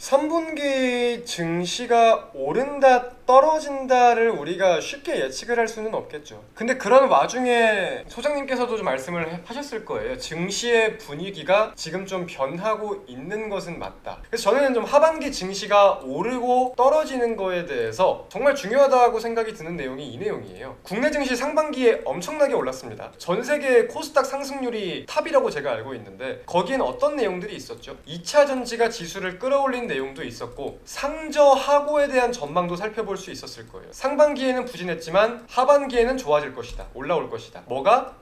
3분기 증시가 오른다 떨어진다를 우리가 쉽게 예측을 할 수는 없겠죠. 근데 그런 와중에 소장님께서도 좀 말씀을 하셨을 거예요. 증시의 분위기가 지금 좀 변하고 있는 것은 맞다. 그래서 저는 좀 하반기 증시가 오르고 떨어지는 거에 대해서 정말 중요하다고 생각이 드는 내용이 이 내용이에요. 국내 증시 상반기에 엄청나게 올랐습니다. 전 세계 코스닥 상승률이 탑이라고 제가 알고 있는데 거기엔 어떤 내용들이 있었죠? 2차 전지가 지수를 끌어올린 내용도 있었고 상저하고에 대한 전망도 살펴볼 수 있었을 거예요. 상반기에는 부진했지만 하반기에는 좋아질 것이다. 올라올 것이다. 뭐가?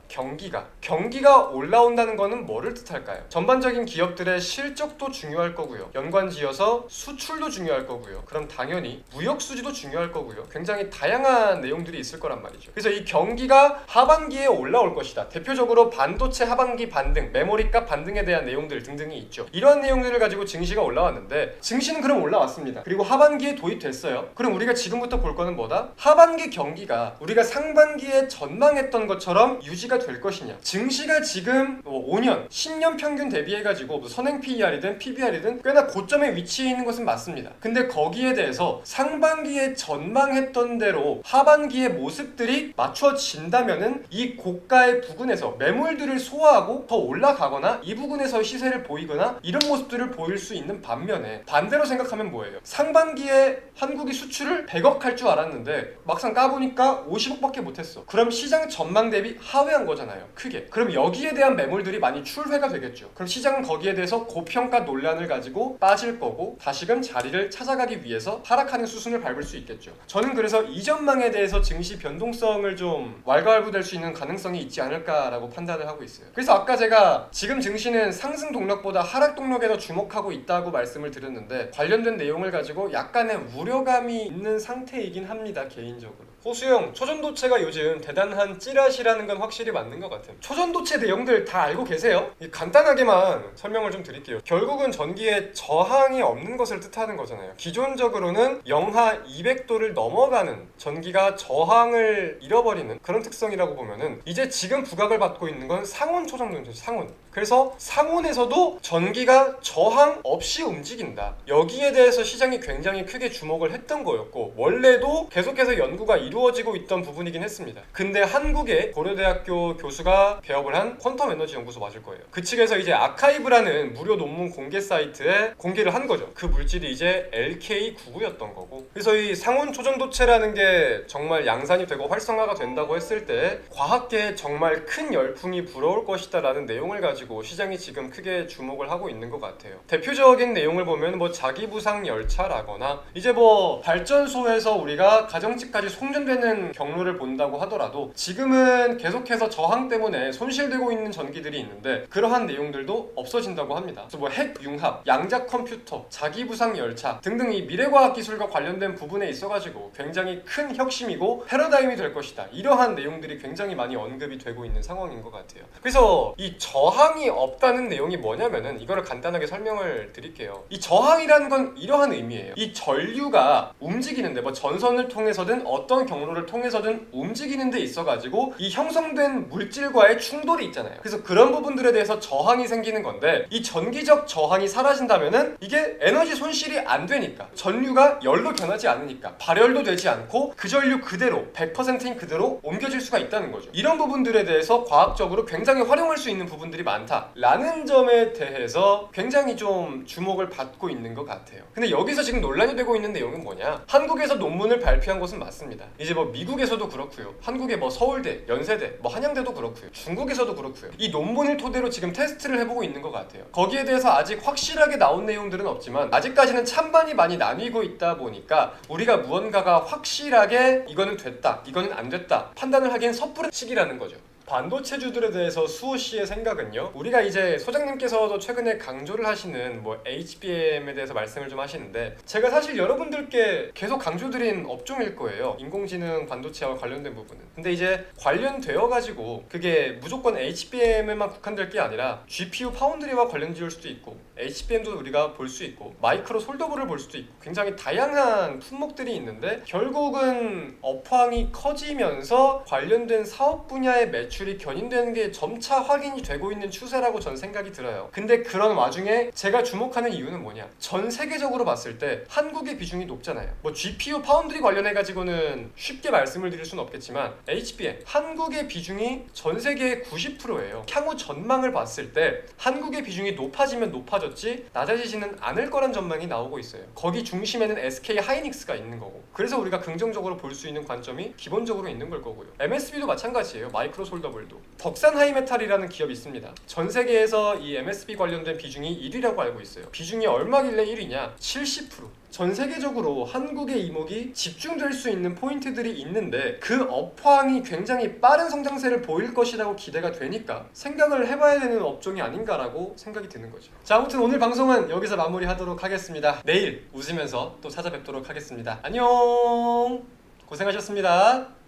경기가 올라온다는 거는 뭐를 뜻할까요? 전반적인 기업들의 실적도 중요할 거고요. 연관지어서 수출도 중요할 거고요. 그럼 당연히 무역 수지도 중요할 거고요. 굉장히 다양한 내용들이 있을 거란 말이죠. 그래서 이 경기가 하반기에 올라올 것이다. 대표적으로 반도체 하반기 반등, 메모리값 반등에 대한 내용들 등등이 있죠. 이러한 내용들을 가지고 증시가 올라왔는데 증시는 그럼 올라왔습니다. 그리고 하반기에 도입됐어요. 그럼 우리가 지금부터 볼 거는 뭐다? 하반기 경기가 우리가 상반기에 전망했던 것처럼 유지가 될 것이냐. 증시가 지금 5년, 10년 평균 대비해가지고 선행 PER이든 PBR이든 꽤나 고점에 위치해 있는 것은 맞습니다. 근데 거기에 대해서 상반기에 전망했던 대로 하반기의 모습들이 맞춰진다면은 이 고가의 부근에서 매물들을 소화하고 더 올라가거나 이 부근에서 시세를 보이거나 이런 모습들을 보일 수 있는 반면에 반대로 생각하면 뭐예요? 상반기에 한국이 수출을 100억 할 줄 알았는데 막상 까보니까 50억밖에 못했어. 그럼 시장 전망 대비 하회한 거잖아요. 크게. 그럼 여기에 대한 매물들이 많이 출회가 되겠죠. 그럼 시장은 거기에 대해서 고평가 논란을 가지고 빠질 거고 다시금 자리를 찾아가기 위해서 하락하는 수순을 밟을 수 있겠죠. 저는 그래서 이 전망에 대해서 증시 변동성을 좀 왈가왈부될 수 있는 가능성이 있지 않을까라고 판단을 하고 있어요. 그래서 아까 제가 지금 증시는 상승 동력보다 하락 동력에 더 주목하고 있다고 말씀을 드렸는데 관련된 내용을 가지고 약간의 우려감이 있는 상태이긴 합니다. 개인적으로. 호수형, 초전도체가 요즘 대단한 찌라시라는 건 확실히 맞는 것 같아요. 초전도체 내용들 다 알고 계세요? 간단하게만 설명을 좀 드릴게요. 결국은 전기에 저항이 없는 것을 뜻하는 거잖아요. 기존적으로는 영하 200도를 넘어가는 전기가 저항을 잃어버리는 그런 특성이라고 보면은 이제 지금 부각을 받고 있는 건 상온 초전도체죠. 상온. 그래서 상온에서도 전기가 저항 없이 움직인다. 여기에 대해서 시장이 굉장히 크게 주목을 했던 거였고 원래도 계속해서 연구가 이루어지고 있던 부분이긴 했습니다. 근데 한국의 고려대학교 교수가 개업을 한 퀀텀 에너지 연구소 맞을 거예요. 그 측에서 이제 아카이브라는 무료 논문 공개 사이트에 공개를 한 거죠. 그 물질이 이제 LK99였던 거고. 그래서 이 상온 초전도체라는 게 정말 양산이 되고 활성화가 된다고 했을 때 과학계에 정말 큰 열풍이 불어올 것이다 라는 내용을 가지고 시장이 지금 크게 주목을 하고 있는 것 같아요. 대표적인 내용을 보면 뭐 자기부상 열차라거나 이제 뭐 발전소에서 우리가 가정집까지 송전되는 경로를 본다고 하더라도 지금은 계속해서 저항 때문에 손실되고 있는 전기들이 있는데 그러한 내용들도 없어진다고 합니다. 그래서 뭐 핵융합, 양자 컴퓨터, 자기부상 열차 등등 이 미래과학 기술과 관련된 부분에 있어가지고 굉장히 큰 혁신이고 패러다임이 될 것이다. 이러한 내용들이 굉장히 많이 언급이 되고 있는 상황인 것 같아요. 그래서 이 저항이 없다는 내용이 뭐냐면은 이거를 간단하게 설명을 드릴게요. 이 저항이라는 건 이러한 의미예요. 이 전류가 움직이는데 뭐 전선을 통해서든 어떤 경로를 통해서든 움직이는 데 있어가지고 이 형성된 물질과의 충돌이 있잖아요. 그래서 그런 부분들에 대해서 저항이 생기는 건데 이 전기적 저항이 사라진다면은 이게 에너지 손실이 안 되니까 전류가 열로 변하지 않으니까 발열도 되지 않고 그 전류 그대로 100%인 그대로 옮겨질 수가 있다는 거죠. 이런 부분들에 대해서 과학적으로 굉장히 활용할 수 있는 부분들이 많다라는 점에 대해서 굉장히 좀 주목을 받고 있는 것 같아요. 근데 여기서 지금 논란이 되고 있는 내용은 뭐냐? 한국에서 논문을 발표한 것은 맞습니다. 이제 뭐 미국에서도 그렇고요. 한국의 뭐 서울대, 연세대, 뭐 한양대도 그렇고요. 중국에서도 그렇고요. 이 논문을 토대로 지금 테스트를 해보고 있는 것 같아요. 거기에 대해서 아직 확실하게 나온 내용들은 없지만 아직까지는 찬반이 많이 나뉘고 있다 보니까 우리가 무언가가 확실하게 이거는 됐다, 이거는 안 됐다 판단을 하기엔 섣부른 시기라는 거죠. 반도체주들에 대해서 수호 씨의 생각은요? 우리가 이제 소장님께서도 최근에 강조를 하시는 뭐 HBM에 대해서 말씀을 좀 하시는데 제가 사실 여러분들께 계속 강조드린 업종일 거예요. 인공지능 반도체와 관련된 부분은. 근데 이제 관련되어 가지고 그게 무조건 HBM에만 국한될 게 아니라 GPU 파운드리와 관련지을 수도 있고 HBM도 우리가 볼 수 있고 마이크로 솔더볼을 볼 수도 있고 굉장히 다양한 품목들이 있는데 결국은 업황이 커지면서 관련된 사업 분야의 매출 매출이 견인되는 게 점차 확인이 되고 있는 추세라고 전 생각이 들어요. 근데 그런 와중에 제가 주목하는 이유는 뭐냐, 전 세계적으로 봤을 때 한국의 비중이 높잖아요. 뭐 GPU 파운드리 관련해 가지고는 쉽게 말씀을 드릴 수는 없겠지만 HBM 한국의 비중이 전 세계의 90%예요. 향후 전망을 봤을 때 한국의 비중이 높아지면 높아졌지 낮아지지는 않을 거란 전망이 나오고 있어요. 거기 중심에는 SK 하이닉스가 있는 거고, 그래서 우리가 긍정적으로 볼 수 있는 관점이 기본적으로 있는 걸 거고요. MSB도 마찬가지예요. 마이크로솔더블도. 덕산 하이메탈이라는 기업이 있습니다. 전 세계에서 이 MSB 관련된 비중이 1위라고 알고 있어요. 비중이 얼마길래 1위냐? 70%. 전 세계적으로 한국의 이목이 집중될 수 있는 포인트들이 있는데 그 업황이 굉장히 빠른 성장세를 보일 것이라고 기대가 되니까 생각을 해봐야 되는 업종이 아닌가라고 생각이 드는 거죠. 자, 아무튼 오늘 방송은 여기서 마무리하도록 하겠습니다. 내일 웃으면서 또 찾아뵙도록 하겠습니다. 안녕. 고생하셨습니다.